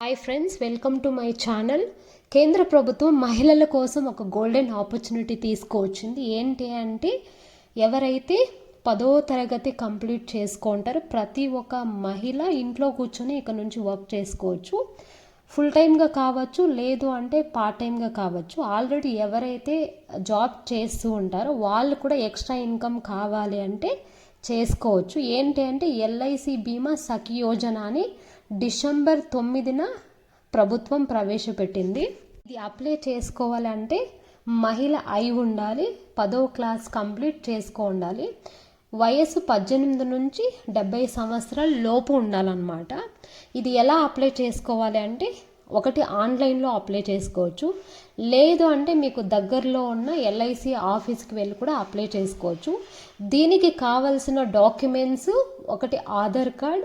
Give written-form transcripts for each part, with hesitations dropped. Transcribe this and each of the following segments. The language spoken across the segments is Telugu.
Hi friends, welcome to my channel. కేంద్ర ప్రభుత్వం మహిళల కోసం ఒక గోల్డెన్ ఆపర్చునిటీ తీసుకువచ్చింది. ఏంటి అంటే ఎవరైతే 10వ తరగతి కంప్లీట్ చేసుకుంటారో ప్రతి ఒక్క మహిళ ఇంట్లో కూర్చొని ఇక నుంచి వర్క్ చేసుకోవచ్చు. ఫుల్ టైమ్గా కావచ్చు, లేదు అంటే పార్ట్ టైమ్గా కావచ్చు. ఆల్రెడీ ఎవరైతే జాబ్ చేస్తూ ఉంటారో వాళ్ళు కూడా ఎక్స్ట్రా ఇన్కమ్ కావాలి అంటే చేసుకోవచ్చు. ఏంటి అంటే ఎల్ఐసి బీమా సఖి యోజన అని డిసెంబర్ 9న ప్రభుత్వం ప్రవేశపెట్టింది. ఇది అప్లై చేసుకోవాలంటే మహిళ అయి ఉండాలి, 10వ క్లాస్ కంప్లీట్ చేసుకో ఉండాలి, వయసు 18 నుంచి 70 సంవత్సరాల లోపు ఉండాలన్నమాట. ఇది ఎలా అప్లై చేసుకోవాలి అంటే ఒకటి ఆన్లైన్లో అప్లై చేసుకోవచ్చు, లేదు అంటే మీకు దగ్గరలో ఉన్న ఎల్ఐసి ఆఫీస్కి వెళ్ళి కూడా అప్లై చేసుకోవచ్చు. దీనికి కావాల్సిన డాక్యుమెంట్స్ ఒకటి ఆధార్ కార్డ్,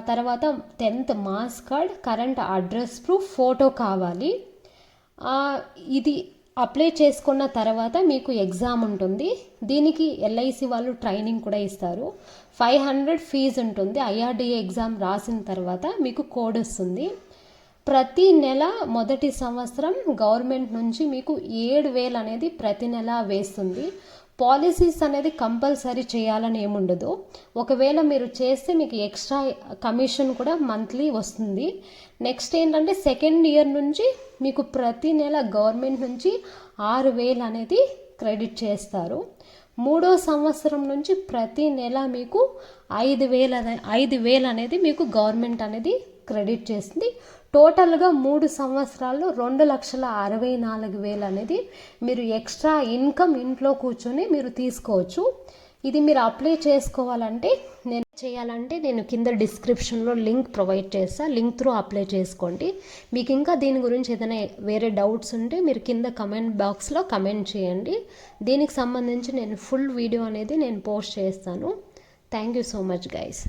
తర్వాత 10th marks card, current address proof, photo కావాలి. ఇది అప్లై చేసుకున్న తర్వాత మీకు ఎగ్జామ్ ఉంటుంది. దీనికి ఎల్ఐసి వాళ్ళు ట్రైనింగ్ కూడా ఇస్తారు. 500 ఫీజు ఉంటుంది. ఐఆర్డిఏ ఎగ్జామ్ రాసిన తర్వాత మీకు కోడ్ వస్తుంది. ప్రతి నెల మొదటి సంవత్సరం గవర్నమెంట్ నుంచి మీకు 7,000 అనేది ప్రతి నెల వేస్తుంది. పాలసీస్ అనేది కంపల్సరీ చేయాలని ఏముండదు. ఒకవేళ మీరు చేస్తే మీకు ఎక్స్ట్రా కమిషన్ కూడా మంత్లీ వస్తుంది. నెక్స్ట్ ఏంటంటే సెకండ్ ఇయర్ నుంచి మీకు ప్రతి నెల గవర్నమెంట్ నుంచి 6,000 అనేది క్రెడిట్ చేస్తారు. 3వ సంవత్సరం నుంచి ప్రతి నెల మీకు 5,000 అనేది మీకు గవర్నమెంట్ అనేది క్రెడిట్ చేస్తుంది. టోటల్గా 3 సంవత్సరాల్లో 2,64,000 అనేది మీరు ఎక్స్ట్రా ఇన్కమ్ ఇంట్లో కూర్చొని మీరు తీసుకోవచ్చు. ఇది మీరు అప్లై చేసుకోవాలంటే నేను కింద డిస్క్రిప్షన్లో లింక్ ప్రొవైడ్ చేస్తాను. లింక్ త్రూ అప్లై చేసుకోండి. మీకు ఇంకా దీని గురించి ఏదైనా వేరే డౌట్స్ ఉంటే మీరు కింద కమెంట్ బాక్స్లో కమెంట్ చేయండి. దీనికి సంబంధించి నేను ఫుల్ వీడియో అనేది పోస్ట్ చేస్తాను. Thank you so much guys.